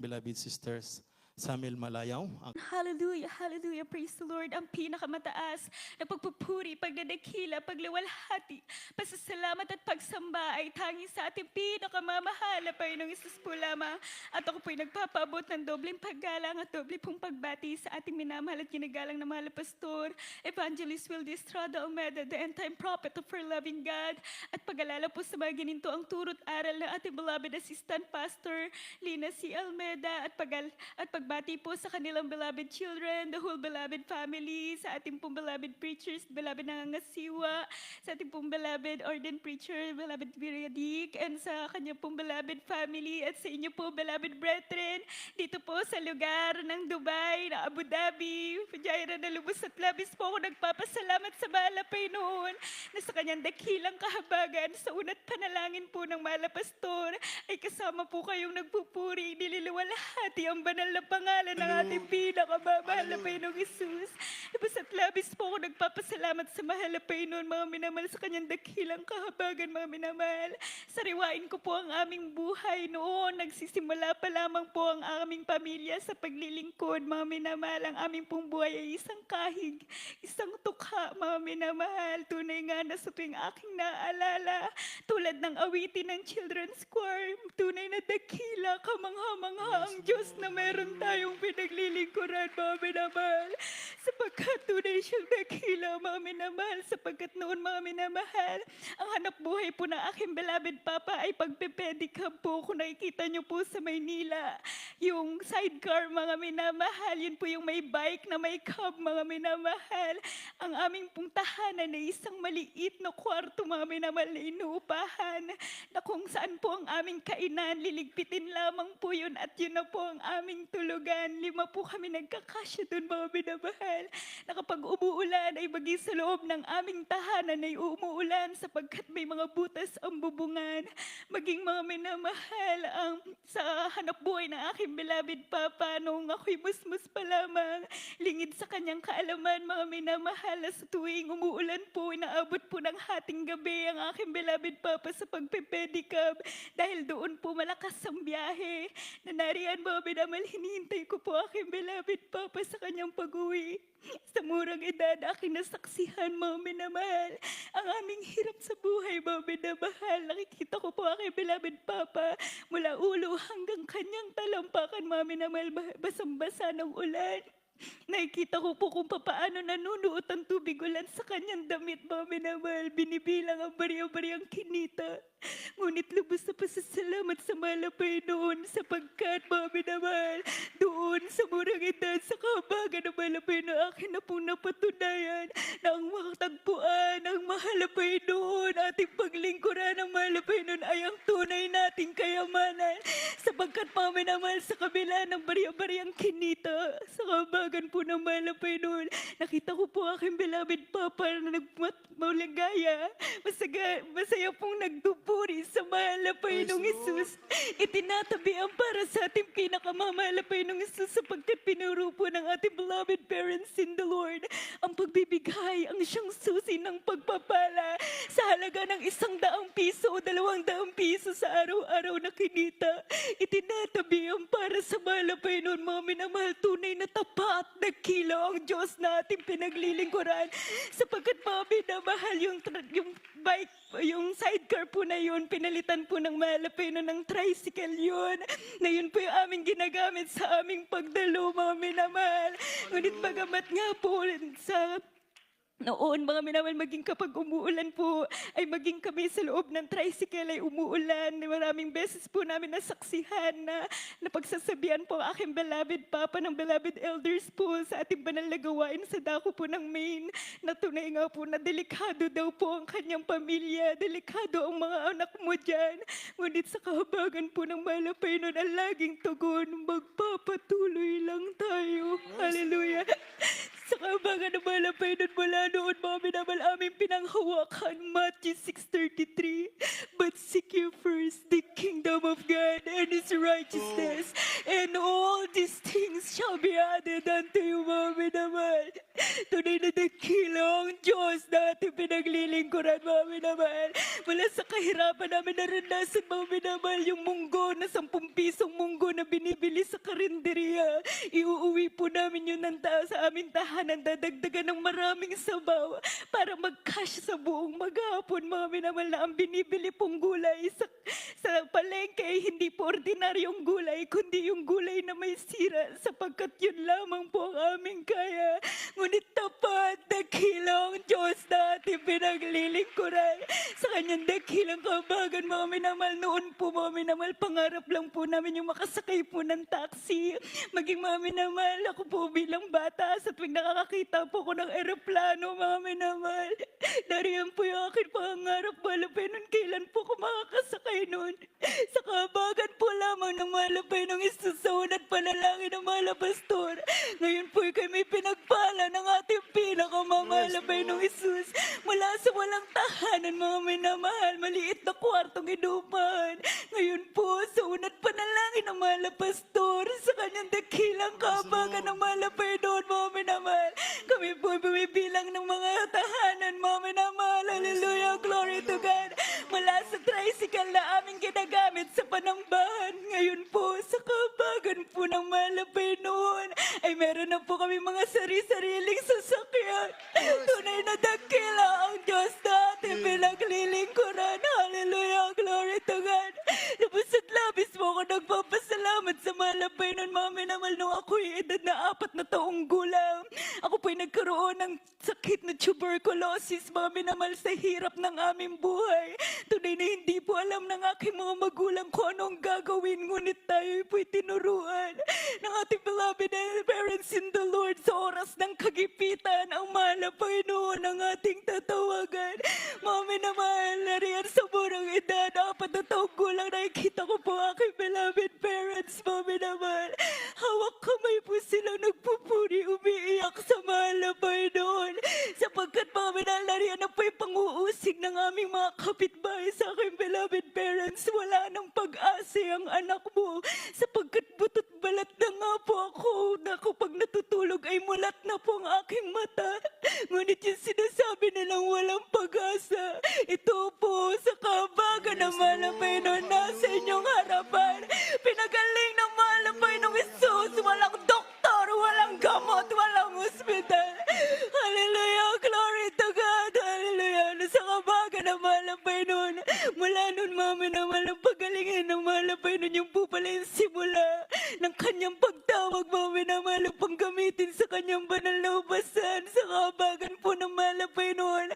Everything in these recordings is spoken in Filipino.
beloved sisters, Samuel Malayaw. Hallelujah, hallelujah, praise the Lord. Ang pinakamataas na pagpupuri, pagdadakila, paglawalhati, pasasalamat at pagsamba ay tanging sa ating pinakamamahal na Panginoong Isus po lamang. At ako po'y nagpapaabot ng dobleng paggalang at doble pong pagbati sa ating minamahal at ginagalang na mahal na pastor, Evangelist Wildy Estrada Almeda, the end-time prophet of our loving God. At pag-alala po sa mga gininto ang turot aral ng ating beloved assistant pastor, Lina C. Almeda, at pagbati po sa kanilang beloved children, the whole beloved family, sa ating pong beloved preachers, beloved Nangangasiwa, sa ating pong beloved ordained preacher, beloved Viriadik, and sa kanya pong beloved family, at sa inyo po beloved brethren, dito po sa lugar ng Dubai, na Abu Dhabi, Fujairah na lubos at labis po ako nagpapasalamat sa mahal na Panginoon na sa kanyang dakilang kahabagan, sa una't panalangin po ng mahal na pastor, ay kasama po kayong nagpupuri, nililiwalhati ang banal na pangalan ng ating pinakamamahal na Panginoong Isus. Lubos at labis po ako nagpapasalamat sa mahal na Panginoon, mga minamahal, sa kanyang dakilang kahabagan, mga minamahal. Sariwain ko po ang aming buhay noon. Nagsisimula pa lamang po ang aming pamilya sa paglilingkod, mga minamahal. Ang aming pong buhay ay isang kahig, isang tukha, mga minamahal. Tunay nga na sa tuwing aking naalala, tulad ng awitin ng children's choir, tunay na dakila, kamangha-mangha ang Diyos na meron tayong pinaglilingkuran, mga minamahal. Sapagkat tunay siyang dakila, mga minamahal. Sapagkat noon, mga minamahal, ang hanap buhay po ng aking beloved papa ay pagpipedicab po. Kung nakikita niyo po sa Maynila, yung sidecar, mga minamahal, yun po yung may bike na may cab, mga minamahal. Ang aming pong tahanan ay isang maliit na kwarto, mga minamahal, na inuupahan, na kung saan po ang aming kainan, liligpitin lamang po yun, at yun na po ang aming tulugan. 5 po kami nagkakasya doon, mga minamahal, na kapag umuulan ay maging sa loob ng aming tahanan ay umuulan sapagkat may mga butas ang bubungan. Maging, mga minamahal, ang sa hanap buhay ng aking beloved papa noong ako'y musmus pa lamang, lingid sa kanyang kaalaman, mga minamahal, na sa tuwing umuulan po, inaabot po ng hating gabi ang aking beloved papa sa pagpipedicab dahil doon po malakas ang biyahe. Na nariyan, mga minamahal, hinihintay ko po aking beloved papa sa kanyang pag-uwi. Sa murang edad, aking nasaksihan, mga minamahal, ang aming hirap sa buhay, mga minamahal. Nakikita ko po aking beloved papa mula ulo hanggang kanyang talampakan, mga minamahal, basang-basa ng ulan. Nakikita ko po kung paano nanunuot ang tubig ulan sa kanyang damit, mga minamahal. Binibilang ang bariya-bariyang kinita. Ngunit lubos na pasasalamat sa mahal na Panginoon sapagkat, mga minamahal, doon sa murang edad, sa kahabagan ng mahal na Panginoon, akin na pong napatunayan na ang makatagpuan ng mahal na Panginoon, ating paglingkuran ng mahal na Panginoon ay ang tunay nating kayamanan. Sapagkat, mga minamahal, sa kabila ng bariya-bariyang kinita, sa kahabagan po ng mahal na Panginoon, nakita ko po aking beloved papa na nagmaligaya, masaya pong nagtupuri sa mahal na Panginoong Isus. Itinatabi ang para sa ating pinakamamahal na Panginoong Isus sapagkat pinuro po ng ating beloved parents in the Lord ang pagbibigay, ang siyang susi ng pagpapala sa halaga ng 100 piso o 200 piso sa araw-araw na kinita. Itinatabi ang para sa mahal na Panginoon, mga minamahal, tunay na tapat, dakila ang Diyos na ating pinaglilingkuran sapagkat, mga minamahal, yung bike, yung sidecar po na yun, pinalitan po ng mahal na Panginoon ng tricycle yun, na yun po yung aming ginagamit sa aming pagdalo, mga minamahal. Ngunit bagamat nga po sa noon, mga minamahal, maging kapag umuulan po, ay maging kami sa loob ng tricycle ay umuulan. Maraming beses po namin nasaksihan na napagsasabihan po ang aking beloved papa ng beloved elders po sa ating banal na gawain sa dako po ng Maine, na tunay nga po na delikado daw po ang kanyang pamilya, delikado ang mga anak mo dyan. Ngunit sa kahabagan po ng mahal na Panginoon, ang laging tugon, magpapatuloy lang tayo. Hallelujah. Sa kahabagan ng mahal na Panginoon, mula noon, mga minamahal, aming pinanghawakan, Matthew 6:33. But seek you first the kingdom of God and His righteousness, and all these things shall be added unto you, mga minamahal. Tunay na dakila ang Diyos na ating pinaglilingkuran, mga minamahal. Mula mula sa kahirapan namin naranasan, mga minamahal, yung munggo na 10 pisong munggo na binibili sa karinderya. Iuuwi po namin yun sa aming tahanan, dadagdagan ng maraming sabaw para mag-cash sa buong maghapon, mga minamahal, na ang binibili pong gulay sa palengke ay hindi po ordinaryong gulay, kundi yung gulay na may sira, sapagkat yun lamang po ang aming kaya. Ngunit tapat, dakilang Diyos na ating pinaglilingkuran. Sa kanyang dakilang kabagan, mga minamahal, noon po, mga minamahal, pangarap lang po namin yung makasakay po ng taxi. Maging, mga minamahal, ako po bilang bata, sa tuwing nakakakita po ko ng eroplano, mga minamahal, nariyan po yung aking pangarap, malapay nun, kailan po ko makakasakay nun. Sa kabagan po lamang ng malapay ng isusun at panalangin ng mga pastor. Ngayon po kami pinagpala ng ating pinakamamalapay ng Isus. Mula sa walang tahanan, mga minamahal, maliit na kwartong inupahan. Ngayon po, sa unat panalangin ng mga pastor, sa kanyang dakilang kabagan ng malapay doon, mga minamahal. Kami po bumibilang ng mga tahanan, mga minamahal. Hallelujah, glory to God. Mula sa tricycle na aming ginagamit sa panambahan, ngayon po, sa kabagan po ng malapay noon, ay meron na po kami mga sari-sariling sasakyan. Tunay na dakila ang Diyos natin pinaglilingkuran. Hallelujah, glory to God. Labis at labis po ako nagpapasalamat sa malapay noon, mga minamahal, nung ako'y edad na 4 na taong gulang. Ako po'y nagkaroon ng sakit na tuberculosis, mga minamahal, sa hirap ng aming buhay. Tunay na hindi po alam ng aking mga magulang kung anong gagawin, ngunit tayo po'y tinuruan ng ating beloved parents in the Lord. Sa oras ng kagipitan, ang malapay noon ang ating tatawagan. Mga minamahal, nariyan sa murang edad, 4 na taong gulang, nakikita ko po aking beloved parents, mga minamahal. Hawak kamay po silang nagpupuri, umiiyak sa malapay noon. Sapagkat, mga minamahal, nariyan na po yung pang-uusig ng aming mga kapitbahay sa aking beloved parents. Wala nang pag-asa ang anak mo, sapagkat butot balat na nga po ako. Naku, pag natutulog ay mulat na po ang aking mata. Ngunit yung sinasabi nilang walang pag-asa, ito po sa kabagan ng malapay noon nasa inyong harapan. Pinagaling ng malapay ng Isus, walang doktor, walang gamot, walang ospital. Hallelujah, glory to God, hallelujah. Sa kabagan ng malapay noon, mula noon, mama, na walang pagalingan ng malapay noon, yung po pala yung simula ng kanyang pagtawag, mama, na malapang gamitin sa kanyang banal na ubasan. Sa kabagan po ng malapay noon,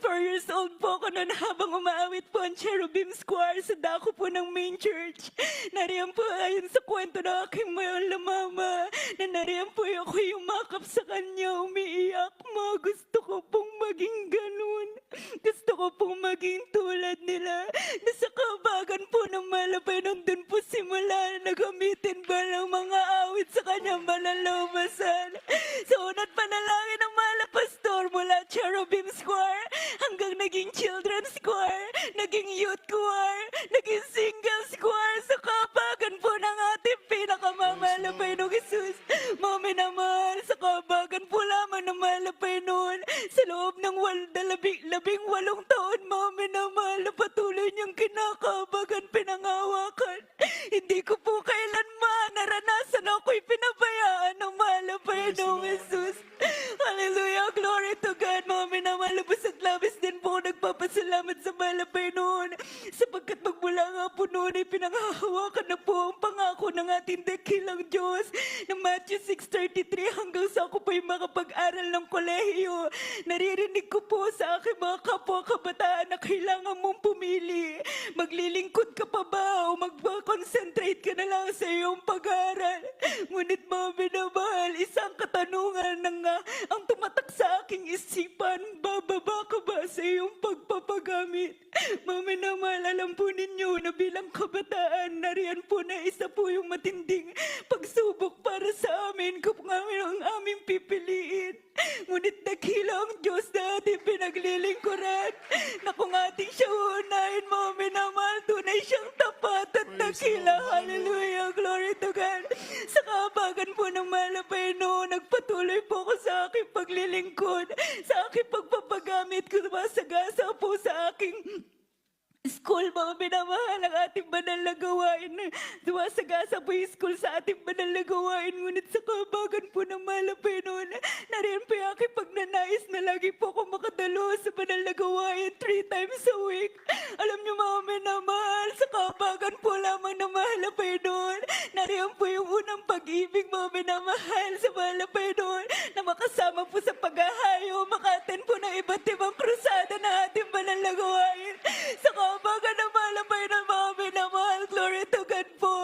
4 years old po ako noon habang umaawit po ang Cherubim Square sa dako po ng main church. Nariyan po ayon sa kwento ng aking mahal na mama, na nariyan po ako yumakap sa kanya, umiiyak. Gusto ko pong maging ganun. Gusto ko pong maging tulad nila. Nasa kabagan po ng malapay nung dun po simula na gamitin ba ng mga awit sa kanyang banal na ubasan. Sa unat panalangin ng malapastor mula Cherubim Square hanggang naging Children's Choir, naging Youth Choir, naging Singles Choir, sa kabagan po ng ating pinakamamalapay ng Jesus. Mga minamahal, sa kabagan po lamang ng malapay noon, sa loob ng 18 taon, mga minamahal, na patuloy niyang kinakabagan, pinangawakan. Hindi ko po kailanman naranasan ako'y pinabayaan ng malapay ng Jesus. Hallelujah, glory to God. Mga minamahal, labis at labis din po ako nagpapasalamat sa malapay noon, sapagkat magmula nga po noon ay pinanghahawakan na po ang pangako ng ating dakilang Diyos na Matthew 6:33 hanggang sa ako po'y makapag-aral ng kolehiyo. Naririnig ko po sa aking mga kapwa kabataan na kailangan mong pumili. Maglilingkod ka pa ba o mag-concentrate ka na lang sa iyong pag-aaral? Ngunit, mga minamahal, isang katanungan ang tumatak sa aking isipan, bababa ka ba sa iyong pagpapagamit? Mga minamahal, alam po ninyo na bilang kabataan, nariyan po na isa po yung matinding pagsubok para sa amin kung ang aming pipiliin. Ngunit dakila ang Diyos na ating pinaglilingkuran, na kung ating siya unahin, mga minamahal, tunay siyang tapat at dakila. Hallelujah, glory to God. Sa kabagan po ng malapay noon, nagpatuloy po ako sa aking paglilingkod, sa aking pagpapagamit, kumasagasa po sa aking school, mga minamahal, ang ating banal na gawain. Dumasagasa po yung school sa ating banal na gawain. Ngunit sa kabagan po ng malapay noon, nariyan po yung aking pagnanais na lagi po ako makadalo sa banal na gawain 3 times a week. Alam niyo mga minamahal, sa kabagan po lamang ng malapay noon, nariyan po yung unang pag-ibig, mga minamahal, sa malapay noon, na makasama po sa paghahayo, makaten po ng iba't ibang krusada na ating banal na gawain. Sa kabagan ng malapay ng mga minamahal, glory to God po.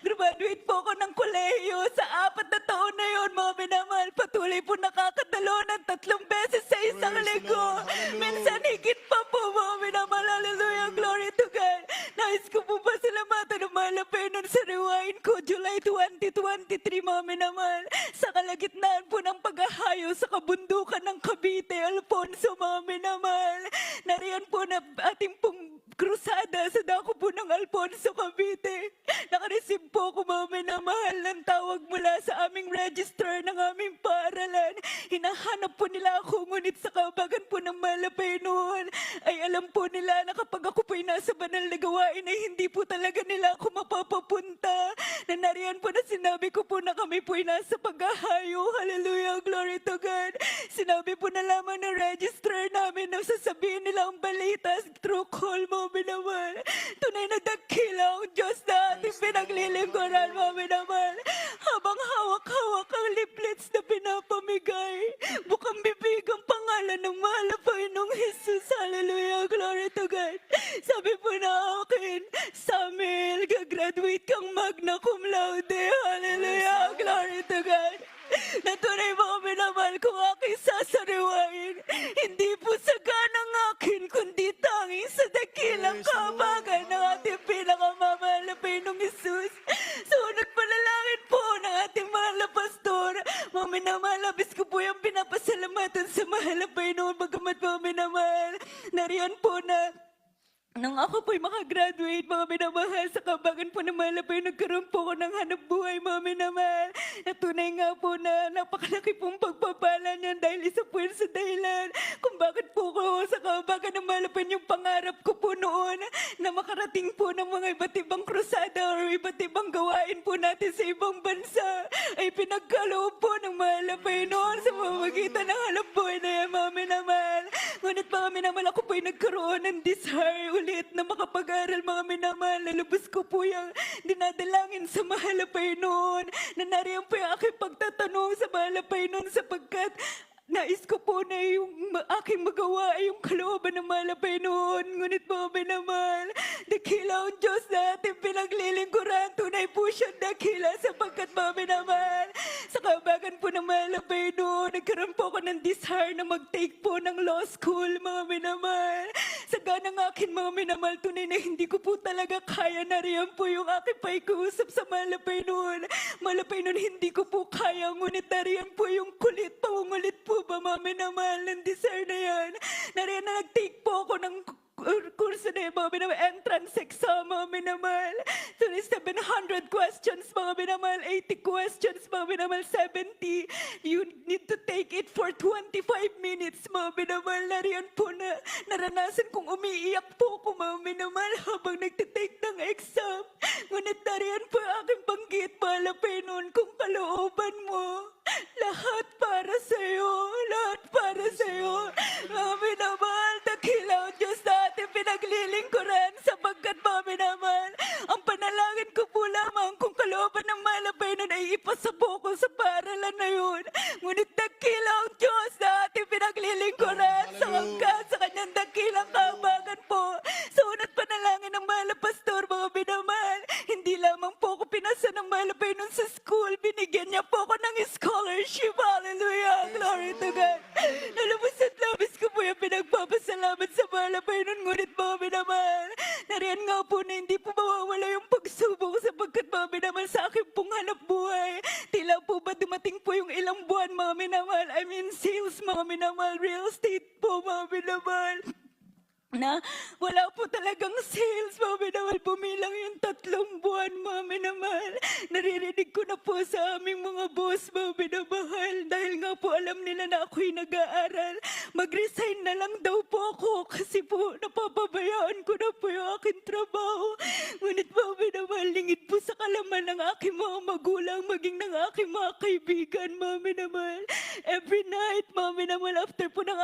Graduate po ako ng kolehiyo. Sa 4 na taon na yun, mga minamahal, patuloy po nakakatalo ng 3 beses sa isang Praise the linggo. Lord. Hallelujah. Minsan higit pa po, mga minamahal, hallelujah, glory to God. Nais ko po pa salamatan ng malapay nun sa rewind ko, July 2023, mga minamahal. Sa kalagitnaan po ng paghahayo sa kabundukan ng Cavite, Alfonso, mga minamahal. Nariyan po na ating pong krusada sa dako po ng Alfonso, Cavite. Nakareceive po ako, mga minamahal, ng tawag mula sa aming register ng aming paaralan. Hinahanap po nila ako, ngunit sa kabagan po ng malapay noon, ay alam po nila na kapag ako po'y nasa banal na gawain ay hindi po talaga nila ako mapapapunta. Na nariyan po na sinabi ko po na kami po'y nasa paghahayo. Hallelujah, glory to God. Sinabi po na lamang ng registrar namin na sasabihin nila ang balita through call, mga minamahal. Tunay na dakila ang Diyos na ating pinaglilingkuran, mga minamahal. Habang hawak-hawak ang leaflets na pinapamigay, bukang bibig ang pangalan ng mahal na Panginoong Jesus. Hallelujah, glory to God. Sabi po na akin, Samuel, gagraduate kang magna cum laude. Hallelujah, glory to God. Na tunay mga minamahal kung aking sasariwain, hindi po sa ganang akin, kundi tanging sa dakilang kabagan ng ating pinakamamahal na Panginoong Jesus. Sunod panalangin po ng ating mahal na pastor. Mga minamahal, labis ko po yung pinapasalamatan sa mahal na Panginoon. Bagamat mga minamahal, nariyan po na nung ako po'y makagraduate, mga minamahal, sa kabagan po ng malapay, nagkaroon po ako ng hanap buhay, mga minamahal. Na tunay nga po na napakalaki pong pagpapala niyan dahil isa po yun sa dahilan kung bakit po ako sa kabagan ng malapay yung pangarap ko po noon na makarating po ng mga iba't ibang krusada o iba't ibang gawain po natin sa ibang bansa ay pinagkaloob po ng malapay noon sa pamamagitan ng hanap buhay na yan, mga minamahal. Ngunit mga minamahal, ako po'y nagkaroon ng desire ulit na makapag-aral, mga minamahal. Nalubos ko po yung dinadalangin sa mahal na Panginoon na nariyan po yung aking pagtatanong sa mahal na Panginoon sapagkat nais ko po na yung aking magawa ay yung kalooban ng mahal na Panginoon. Ngunit mga minamahal, dakila ang Diyos na ating pinaglilingkuran. Tunay po siyang dakila sapagkat mga minamahal, sa kabagan po ng mahal na Panginoon, nagkaroon po ako ng desire na mag-take po ng law school, mga minamahal. Sa ganang akin, mga minamahal, tunay na hindi ko po talaga kaya. Nariyan po yung aking pakikusap sa mahal na Panginoon. Mahal na Panginoon, hindi ko po kaya. Ngunit nariyan po yung kulit, pangungulit po ba, mga minamahal, ng desire na yan. Nariyan na nag-take po ako ng kurso na yung mga minamahal, entrance exam, mga minamahal. So, 700 questions, mga minamahal, 80 questions, mga minamahal, 70. You need to take it for 25 minutes, mga minamahal. Nariyan po na naranasan kong umiiyak po ako, mga minamahal, habang nagtitake ng exam. Ngunit nariyan po ang aking banggit, malapay noon, kung kalooban mo. Lahat para sa'yo, lahat para sa'yo. Mga minamahal, dakila ang Diyos na ating pinaglilingkuran sapagkat mga minamahal, ang panalangin ko po lamang kung kalooban ng malapay nun ay ipasa po ko sa paaralan na yun. Ngunit dakila ang Diyos na ating pinaglilingkuran sa hanggang sa kanyang dakilang kahabagan po. Sa unat panalangin ng mahal na pastor, mga minamahal, hindi lamang po ako pinasa ng malapay nun sa school, binigyan niya po ako ng scholarship. Hallelujah, glory to God. Nalubos at labis ko po yung pinagpapasalamat sa malapay nun. Ngunit mga minamahal, nariyan nga po na hindi po mawawala yung pagsubok sapagkat mga minamahal sa akin pong hanap buhay. Tila po ba dumating po yung ilang buwan, mga minamahal. I mean sales, mga minamahal, real estate po, mga minamahal. na wala po talagang sales, Mami Namal. Pumilang yung 3 buwan, Mami Namal. Naririnig ko na po sa aming mga boss, Mami Namal. Dahil nga po alam nila na ako'y nag-aaral. Mag-resign na lang daw po ako kasi po napapabayaan ko na po yung aking trabaho. Ngunit Mami Namal, lingid po sa kalaman ng aking mga magulang, maging ng aking mga kaibigan, Mami Namal. Every night, Mami Namal, after po ng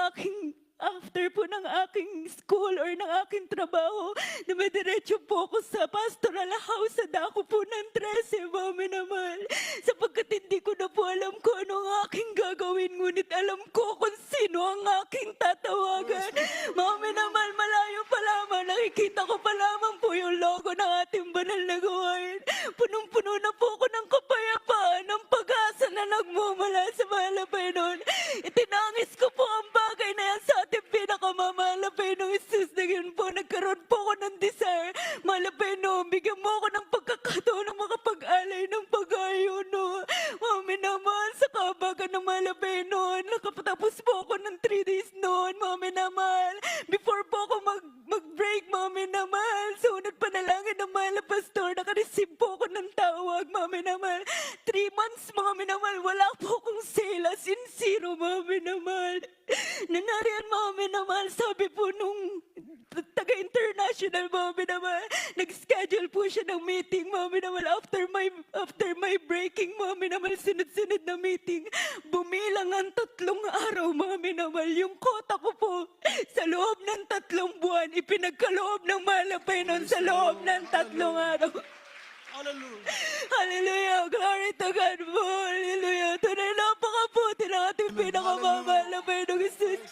aking school or ng aking trabaho, dumediretso po ako sa pastoral house sa dako po ng 13, Mami Namal. Sapagkat hindi ko na po alam kung ano ang aking gagawin, ngunit alam ko kung sino ang aking tatawagan. Mami Namal, malayo pa lamang, nakikita ko pa lamang po yung logo ng ating banal na gawain. Punong-puno na po ako ng kapayapaan, ng pag-asa na nagmumula sa malapay noon. Itinangis ko po ang bagay na yan sa ating pinakamamalapay noong Isus na yun po. Nagkaroon po ako ng desire. Malapay noon, bigyan mo ako ng pagkakataon ng makapag-alay ng pag-ayo no. Mami Namal, sa kabagan ng malapay noon, nakapatapos po ako ng 3 days noon, Mami Namal. Before po ako mag-break, Mami Namal, sa unang panalangin ng Mala Pastor, nakareceive po ako ng tawag, Mami Namal. 3 months, Mami Namal, wala po akong sale, as in zero, Mami Namal. Nanariyan, Mami Namal, sabi po nung taga-international, Mami Namal, nag-schedule po siya ng meeting, Mami Namal, after my breaking, Mami Namal, sunod-sunod na meeting. Bumilang ang 3 araw, Mami Namal, yung kota ko po sa loob ng 3 buwan, ipinagkaloob ng malapay nun sa loob ng 3 araw. Hallelujah. Hallelujah! Glory to God po! Hallelujah! Tunay napakabuti ng ating pinakamamalapay ng Isus.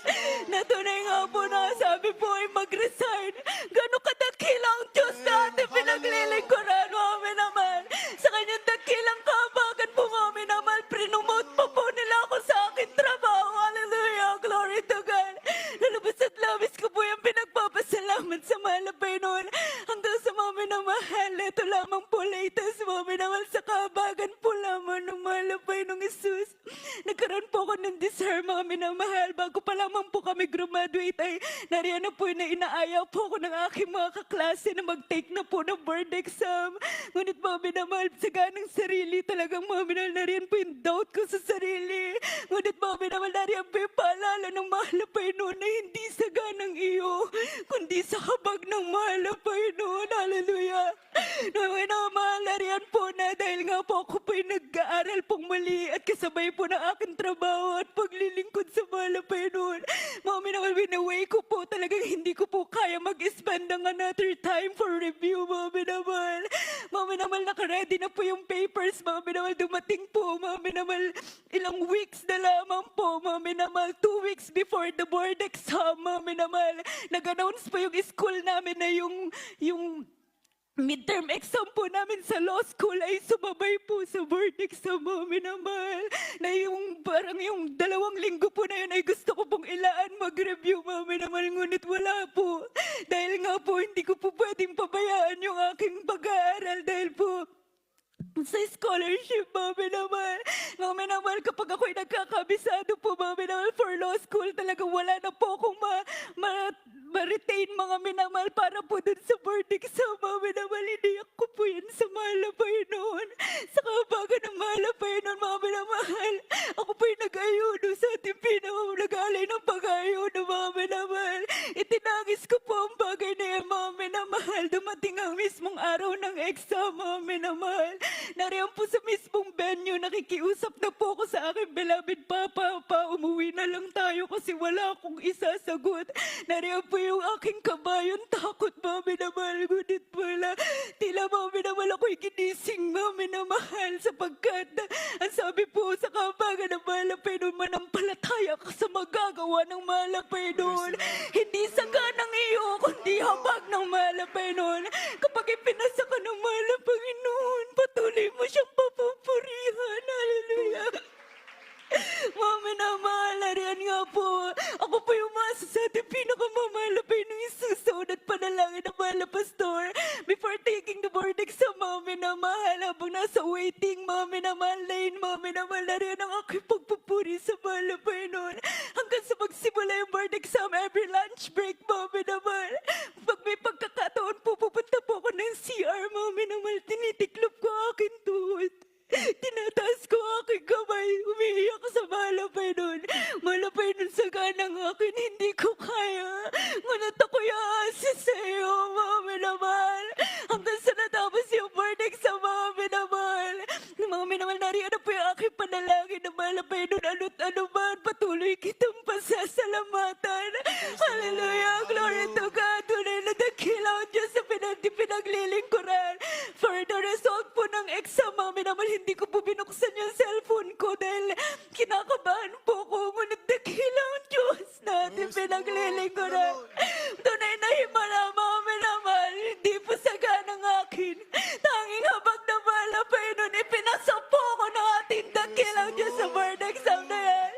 Na tunay nga po na sabi po ay mag-resign. Gano'ng kadakila ang Diyos na ating pinaglilingkuran, Mami Naman. Sa kanyang dakilang kabagan po, Mami Naman, prinomote pa po nila ako sa aking trabaho. Hallelujah! Glory to God! Lalabas at labis ko po yung pinagpapasalamat sa malapay noon. Hanggang sa Mami na mahal, ito lamang po latest, Mami Naman, sa kabagan po lamang ng malapay ng Isus. Nagkaroon po ako ng desire, Mami na mahal. Bago pa lamang po kami graduate ay nariyan na po na inaayaw po ako ng aking mga kaklase na mag-take na po ng board exam. Ngunit Mami na mahal, sa ganang sarili talagang, Mami na nariyan po yung doubt ko sa sarili. Ngunit Mami na mahal, nariyan po yung paalala ng malapay noon na hindi sa ganang iyo, kundi sa habag ng malapay noon. Hallelujah! Naman na mahal, nariyan po na dahil nga po ako po'y nag-aaral pong mali at kasabay po ng aking trabaho at paglilingkod sa malapay noon. Mami naman, winaway ko po talagang hindi ko po kaya mag-spend ng another time for review, Mami naman. Mami naman, nakaready na po yung papers, Mami naman, dumating po, Mami naman, ilang weeks na lamang po, Mami naman, 2 weeks before the board exam, Mami naman, nag-announce po yung school namin na yung midterm exam po namin sa law school ay sumabay po sa board exam, Mami naman. Na yung parang yung 2 linggo po na yun ay gusto ko pong ilaan mag-review, Mami naman. Ngunit wala po. Dahil nga po hindi ko po pwedeng pabayaan yung aking pag-aaral dahil po sa scholarship, Mami naman. Mami naman, kapag ako'y nagkakabisado po, Mami naman, for law school, talaga wala na po akong ma-retain mga minamal para po dun sa board exam, Mami naman. Iniyak ko po yan sa malapay noon. Sa kabagan ng malapay noon, Mami naman. Ako po'y nag-ayuno sa ating nag-alay ng pag-ayuno, Mami naman. Itinangis ko po ang bagay na yan, Mami naman. Dumating ang mismong araw ng exam, Mami naman. Nariyan po sa mismong venue, nakikiusap na po ako sa aking beloved Papa. Umuwi na lang tayo kasi wala akong isasagot. Nariyan po yung aking kabayon, takot, Mami naman. Ngunit wala, tila, Mami naman, ako'y ginising, Mami na mahal, sapagkat ang sabi po sa kabagan ng malapay noon, manampalataya ka sa magagawa ng malapay noon. Hindi sa ganang iyo, kundi habag ng malapay noon. Kapag ipinasa ka ng malapay noon, patuloy mo siyang papupurihan. Hallelujah. Mami na mahal, nariyan nga po. Ako po yung masa sa ating pinakamamalapay ng isusunod at panalangin ng Mala Pastor. Before taking the board exam, Mami na mahal, habang nasa waiting, Mami na minamahal na yun, mga minamahal na rin ang aking pagpupuri sa mahal na Panginoon. Hanggang sa magsimula yung board exam, every lunch break, mga minamahal. Pag may pagkakataon po, pupunta po ako ng CR, mga minamahal. Tinitiklop ko aking tuhod. Tinataas ko aking kamay. Umiiyak sa mahal na Panginoon. Mahal na Panginoon, sa ganang akin, hindi ko kaya. Ngunit ako'y aasa sa iyo, mga minamahal. Hanggang sa natapos yung board exam, mga minamahal. Mga minamahal, nariyan na po yung aking panalangin na mahal na Panginoon. Ano't ano man, patuloy kitang pasasalamatan. Hallelujah, glory to God. Tunay na dakilaw Diyos sa pinaglilingkuran. For the result po ng exam, mga minamahal, hindi ko po binuksan yung cellphone ko dahil kinakabahan po ko. Ngunit dakilaw Diyos natin pinaglilingkuran. Tunay na himala, mga minamahal, hindi po saga ng akin. Tanging habang na mahal na Panginoon, ipinasok po ako ng ating dakilaw Diyos sa board exam na yan.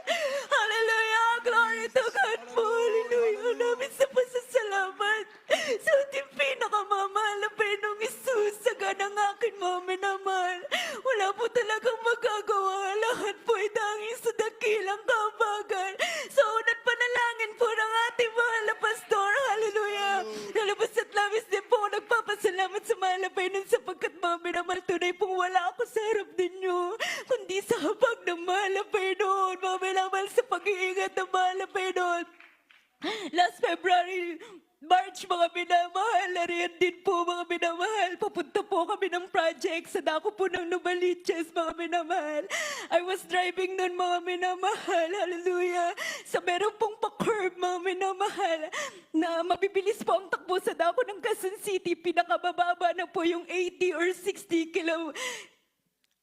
Hallelujah, glory to God po. Hallelujah, namin sa pasasalamat. Sa ating pinakamamahal na Panginoong Isus, saga ng akin, mga minamahal. Wala po talagang magagawa. Lahat po ay tanging sa dakilang kabagan. Sa unat panalangin po ng ating mahal na pastor. Hallelujah. Lalabas at labis din po ako nagpapasalamat sa mahal na Panginoon sapagkat mga minamahal, tunay pong wala ako sa harap ninyo. Kundi sa habag ng mahal na Panginoon. Mga minamahal, sa pag-iingat ng mahal na Panginoon. Last February, March, mga minamahal, nariyan din po mga minamahal. Papunta po kami ng project sa dako po ng Novaliches, mga minamahal. I was driving nun, mga minamahal, hallelujah. Sa meron pong pa-curve, mga minamahal, na mabibilis po ang takbo sa dako ng Quezon City. Pinakamababa na po yung 80 or 60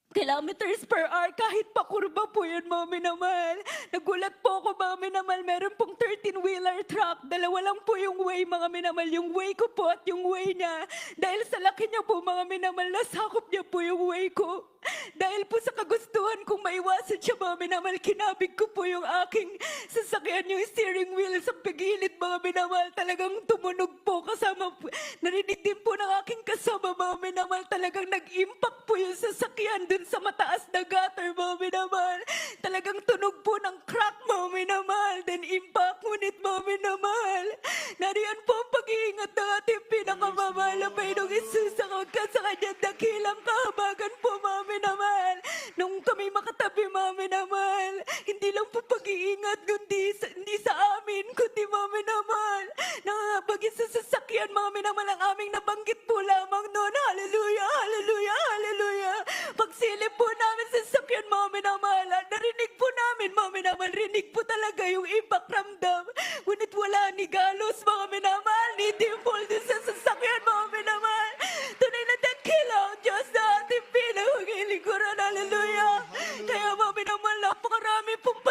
kilometers per hour, kahit pakurba po yun, mga minamahal. Nagulat po ako, mga minamahal, meron pong 13-wheeler truck. Dalawa lang po yung way, mga minamahal. Yung way ko po at yung way niya. Dahil sa laki niya po, mga minamahal, nasakop niya po yung way ko. Dahil po sa kagustuhan kong maiwasan siya, mga minamahal, kinabig ko po yung aking sasakyan, yung steering wheel sa pagilid, mga minamahal. Talagang tumunog po kasama po. Narinig din po ng aking kasama, mga minamahal. Talagang nag-impact po yung sasakyan dun sa mataas na gutter, mga minamahal. Talagang tunog po ng crack, mga minamahal. Then impact, ngunit mga minamahal. Nariyan po ang pag-iingat ng ating pinakamamahal na Panginoong Isus sa kanyang dakilang kahabagan po, mga minamahal. Nung kami makatabi, mga minamahal, hindi lang po pag-iingat, hindi sa amin, kundi mga minamahal. Nangangabagin sa sasakyan, mga minamahal, ang aming nabanggit po lamang noon. Hallelujah, hallelujah, hallelujah. Pagsilip po namin sa sasakyan, mga minamahal, narinig po namin, mga minamahal, rinig po talaga yung impact ramdam. Ngunit wala ni galos, mga minamahal, ni dimple din sa sasakyan, mga minamahal. Tunay na dakilaw, Diyos na ating pinagilingkuran, hallelujah. Kaya mga minamahal, napakarami pong